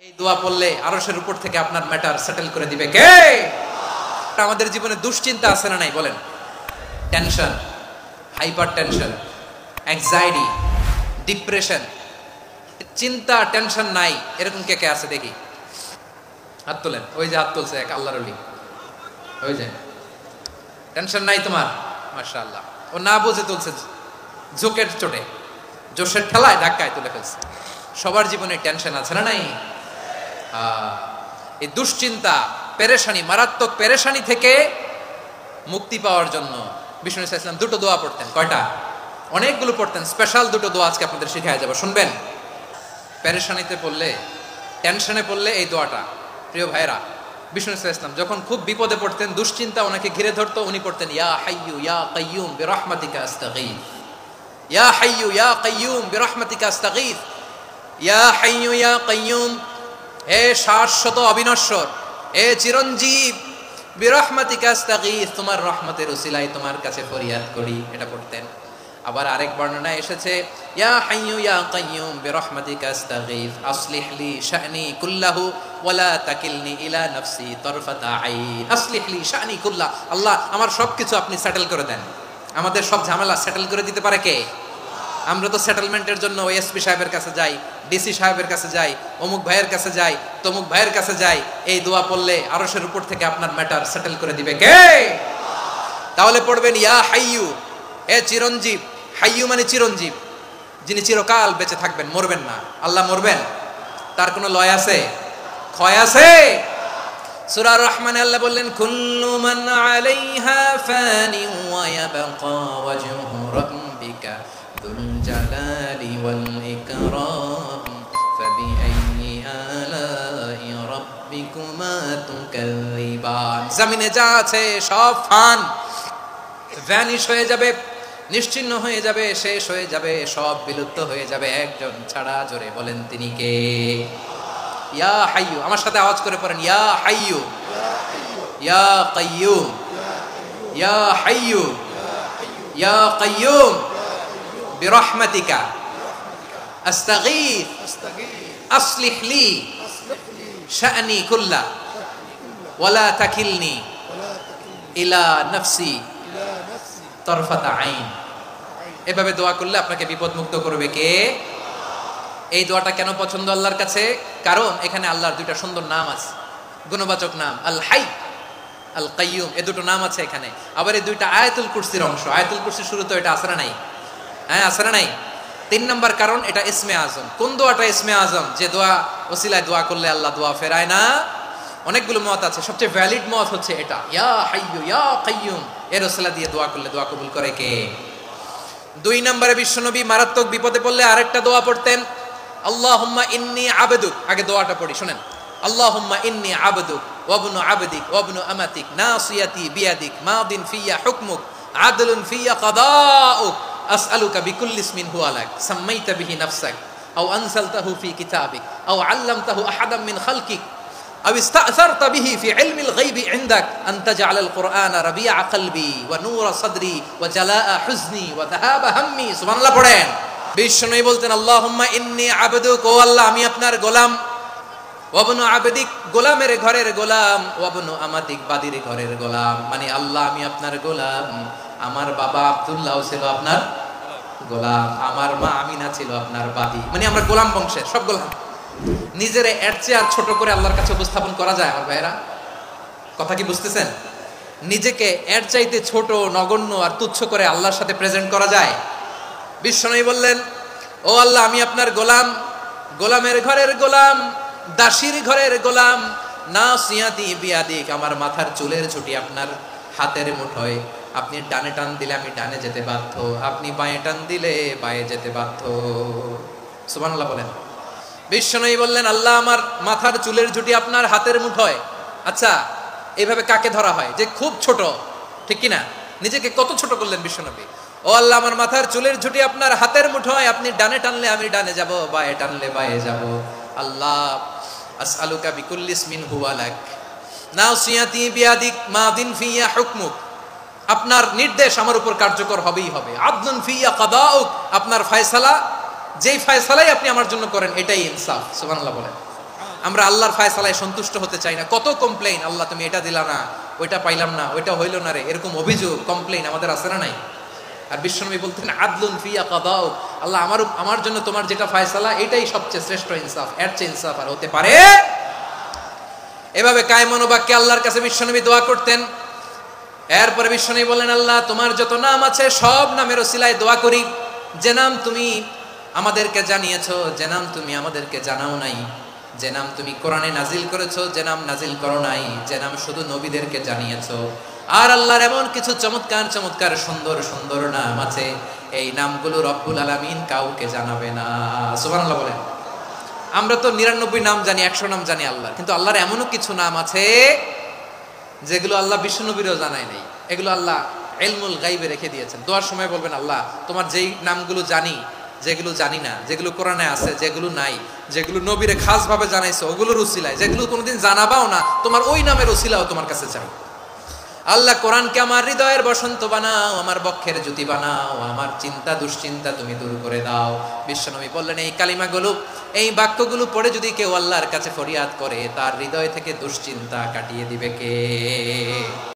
এই দোয়া পড়লে আরশের উপর থেকে আপনার ম্যাটার সেটেল করে দিবে কে? আমাদের জীবনে দুশ্চিন্তা আছে না নাই বলেন? Tension, hyper tension, anxiety, depression, চিন্তা টেনশন নাই এরকম কে কে আছে দেখি, হাত তোলেন। ওই যে হাত তুলছে এক আল্লাহর ওলি, ওই যে টেনশন নাই তোমার, মাশাআল্লাহ। ও না বুঝে তুলছে, ঝোঁকের চোটে, জোশের ঠেলায় ধাক্কায় তুলে ফেলছে। সবার জীবনে টেনশন আছে না নাই? এই দুশ্চিন্তা, পেরেশানি, মারাত্মক পেরেশানি থেকে মুক্তি পাওয়ার জন্য বিষ্ণু ইসলাম দুটো দোয়া পড়তেন। কয়টা? অনেকগুলো পড়তেন। স্পেশাল দুটো দোয়া আজকে আপনাদের শিখায় যাব, শুনবেন। পেরেশানিতে পড়লে, টেনশনে পড়লে এই দোয়াটা, প্রিয় ভাইরা, বিষ্ণু ইসলাম যখন খুব বিপদে পড়তেন, দুশ্চিন্তা ওনাকে ঘিরে ধরতো, উনি পড়তেন ইয়া হাইয়ু ইয়া কাইয়ুম বিরহমাতিকা আস্তাগীথ, ইয়া হাইয়ু ইয়া কাইয়ুম বিরহমাতিকা আস্তাগীথ, ইয়া হাইয়ু ইয়া কাইয়ুম, হে শাশ্বত অবিনশ্বর, হে চিরঞ্জীব, বিরহমাতিকা আস্তাগীথ, তোমার রহমতের উসিলায় তোমার কাছে ফরিয়াদ করি, এটা পড়তেন। আবার আরেক বর্ণনায় এসেছে ইয়া হাইয়ু ইয়া কাইয়ুম বিরহমাতিকা আস্তাগীথ আসলিহ লি শা'নি কুল্লাহু ওয়ালা তাকিলনি ইলা নাফসি তারফাতা আইন, আসলিহ লি শা'নি কুল্লাহ, আল্লাহ আমার সবকিছু আপনি সেটেল করে দেন। আমাদের সব ঝামেলা সেটেল করে দিতে পারে কে? আমরা তো সেটেলমেন্টের জন্য এসপি সাহেবের কাছে যাই, ডিসি সাহেবের কাছে যাই, অমুক ভাইয়ের কাছে যাই, তমুক ভাইয়ের কাছে যাই। এই দোয়া পড়লে আরশের উপর থেকে আপনার ম্যাটার সেটেল করে দিবে কে? তাহলে পড়বেন ইয়া হাইয়ু, হে চিরঞ্জীব। হাইয়ু মানে চিরঞ্জীব, যিনি চিরকাল বেঁচে থাকবেন, মরবেন না। আল্লাহ মরবেন? তার কোনো লয় আছে? ক্ষয় আছে? সূরা রহমানে আল্লাহ বললেন কুল্লু মান আলাইহা ফানি ওয়া ইয়াবকা ওয়াজহু রাব্বিকা যুল জালালি ওয়াল ইকরাম ফাবিআইয়ি আলাই রাব্বিকুমা তুকাযিবান। জমিনে যা আছে সব ফান, ভ্যানিশ হয়ে যাবে, নিশ্চিহ্ন হয়ে যাবে, শেষ হয়ে যাবে, সব বিলুপ্ত হয়ে যাবে, একজন ছাড়া। জোরে বলেন তিনি কে? ইয়া হাইয়ু, আমার সাথে আওয়াজ করে পড়েন ইয়া হাইয়ু ইয়া কাইয়ুম, ইয়া হাইয়ু ইয়া কাইয়ুম বিরহমাতিকা আস্তাগীথ আসলিহ লি শা'নি কুল্লা ওয়ালা তাকিলনি ইলা নাফসি তরফাতা আইন। এভাবে দোয়া করলে আপনাকে বিপদ মুক্ত করবে কে? এই দোয়াটা কেন পছন্দ আল্লাহর কাছে? কারণ এখানে আল্লাহর দুইটা সুন্দর নাম আছে, গুণবাচক নাম, আল হাই, আল কাইয়ুম, এই দুটো নাম আছে এখানে। আবার এই দুইটা আয়াতুল কুরসির অংশ। আয়াতুল কুরসির শুরুতে এটা আছে না নাই? হ্যাঁ, আছে না নাই? 3 নাম্বার কারণ এটা ইসমে আজম। কোন দোয়াটা ইসমে আজম? যে দোয়া ওসিলায় দোয়া করলে আল্লাহ দোয়া ফেরায় না। অনেকগুলো মত আছে, সবচেয়ে ভ্যালিড মত হচ্ছে এটা, ইয়া হাইয়ু ইয়া কাইয়ুম, এর ওসিলা দিয়ে দোয়া করলে দোয়া কবুল করে কে? 2 নম্বরে বিশ্বনবী মারাত্মক বিপদে পড়লে আরেকটা দোয়া পড়তেন, আল্লাহুম্মা ইন্নী আবদুক। আগে দোয়াটা পড়ি, শুনেন। আল্লাহুম্মা ইন্নী আবদুক ওয়া ইবনু আবদিক ওয়া ইবনু আমাতিক নাসিয়াতি বিয়াদিক মাদিন ফিয়া হুকমুক আদলুন ফিয়া কাদাউক আসআলুকা বিকুল্লি ইসমিন হুয়া লাক সাম্মাইতা বিহি নাফসাক আও আনসালতাহু ফি কিতাবিক আও আল্লামতাহু আহাদাম মিন খালকিক আও ইস্তা'সারতা বিহি ফি ইলমিল গায়বি ইনদাক আন তাজআলাল কুরআনা রাবিআ কলবি ওয়া নূরা সাদরি ওয়া জালাআ হুজনি ওয়া যাহাবা হাম্মি। সুবহানাল্লাহ পড়েন। বিশ্বনবী বলতেন আল্লাহুম্মা ইন্নী আবদুক, ও আল্লাহ আমি আপনার গোলাম, ওয়া ইবনু আবদিক, গোলামের ঘরের গোলাম, ওয়া ইবনু আমাতিক, বাদীর ঘরের গোলাম। মানে আল্লাহ আমি আপনার গোলাম, আমার বাবা আব্দুল্লাহ ছিল আপনার গোলাম, আমার মা আমিনা ছিল আপনার বাদী। মানে আমরা গোলাম বংশের, সব গোলাম। নিজের এর চেয়ে আর ছোট করে আল্লাহর কাছে উপস্থাপন করা যায় আমার ভাইয়েরা? কথা কি বুঝতেছেন? নিজেকে এর চাইতে ছোট, নগণ্য আর তুচ্ছ করে আল্লাহর সাথে প্রেজেন্ট করা যায়? বিশ্বনবী বললেন ও আল্লাহ আমি আপনার গোলাম, গোলামের ঘরের গোলাম, দাসীর ঘরের গোলাম, নাসিয়াতি বিয়াদিক, আমার মাথার চুলের ছুটি আপনার হাতের মুঠোয়, আপনি ডানে টান দিলে আমি ডানে যেতে বাধ্য, আপনি বাঁয়ে টান দিলে বাঁয়ে যেতে বাধ্য। সুবহানাল্লাহ বলেন। বিশ্বনবী বললেন আল্লাহ আমার মাথার চুলের ঝুঁটি আপনার হাতের মুঠোয়। আচ্ছা, এইভাবে কাকে ধরা হয়? যে খুব ছোট, ঠিক কিনা? নিজেকে কত ছোট করলেন বিশ্বনবী। ও আল্লাহ আমার মাথার চুলের ঝুঁটি আপনার হাতের মুঠোয়, আপনি ডানে টানলে আমি ডানে যাব, বাঁয়ে টানলে বাঁয়ে যাব। আল্লাহ আসআলুকা বিকুল্লি ইসমিন হুয়া লাক নাসিয়াতি বিয়াদিক মাদিন ফিয়া হুকমুক, আপনার নির্দেশ আমার উপর কার্যকর হবেই হবে। আদলুন ফিয়া কাদাউক, আপনার ফয়সালা, যেই ফয়সালাই আপনি আমার জন্য করেন এটাই ইনসাফ। সুবহানাল্লাহ বলেন। আমরা আল্লাহর ফায়সালায় সন্তুষ্ট হতে চাই না। কত কমপ্লেইন, আল্লাহ তুমি এটা দিলা না, ওইটা পাইলাম না, ওইটা হইল না রে, এরকম অভিযোগ কমপ্লেইন আমাদের আছে না নাই? আর বিশ্বনবী বলতেন আদলুন ফিয়া কাদাউ, আল্লাহ আমার জন্য তোমার যেটা ফায়সালা এটাই সবচেয়ে শ্রেষ্ঠ ইনসাফ, এর চেয়ে ইনসাফ আর হতে পারে। এভাবে কায়মনোবাক্যে আল্লাহর কাছে বিশ্বনবী দোয়া করতেন। এরপরে বিশ্বনবী বললেন, আল্লাহ তোমার যত নাম আছে সব নামের ওসিলায় দোয়া করি, যে নাম তুমি আমাদেরকে জানিয়েছো, যে নাম তুমি আমাদেরকে জানাও নাই, যে নাম তুমি কোরআনে নাজিল করেছো, যে নাম নাজিল করো নাই, যে নাম শুধু নবীদেরকে জানিয়েছো। আর আল্লাহর এমন কিছু চমৎকার চমৎকার সুন্দর সুন্দর নাম আছে, এই নামগুলো রব্বুল আলামিন কাউকে জানাবে না। সুবহানাল্লাহ বলেন। আমরা তো 99 নাম জানি, 100 নাম জানি আল্লাহ, কিন্তু আল্লাহর এমনও কিছু নাম আছে যেগুলো আল্লাহ বিশ্বনবীরও জানায় নাই। এগুলো আল্লাহ ইলমুল গায়বে রেখে দিয়েছেন। দোয়ার সময় বলবেন, আল্লাহ তোমার যেই নামগুলো জানি, যেগুলো জানি না, যেগুলো কোরআনে আছে, যেগুলো নাই, যেগুলো নবীরে খাস ভাবে জানাইছো ওগুলোর উসিলায়, যেগুলো কোনোদিন জানাবাও না তোমার ওই নামের উসিলাও তোমার কাছে চাই। আল্লাহ কোরআনকে আমার হৃদয়ের বসন্ত বানাও, আমার বক্ষের জ্যোতি বানাও, আমার চিন্তা দুশ্চিন্তা তুমি দূর করে দাও। বিশ্বনবী বললেন, এই কালিমাগুলো, এই বাক্যগুলো পড়ে যদি কেউ আল্লাহর কাছে ফরিয়াদ করে, তার হৃদয় থেকে দুশ্চিন্তা কাটিয়ে দিবে কে?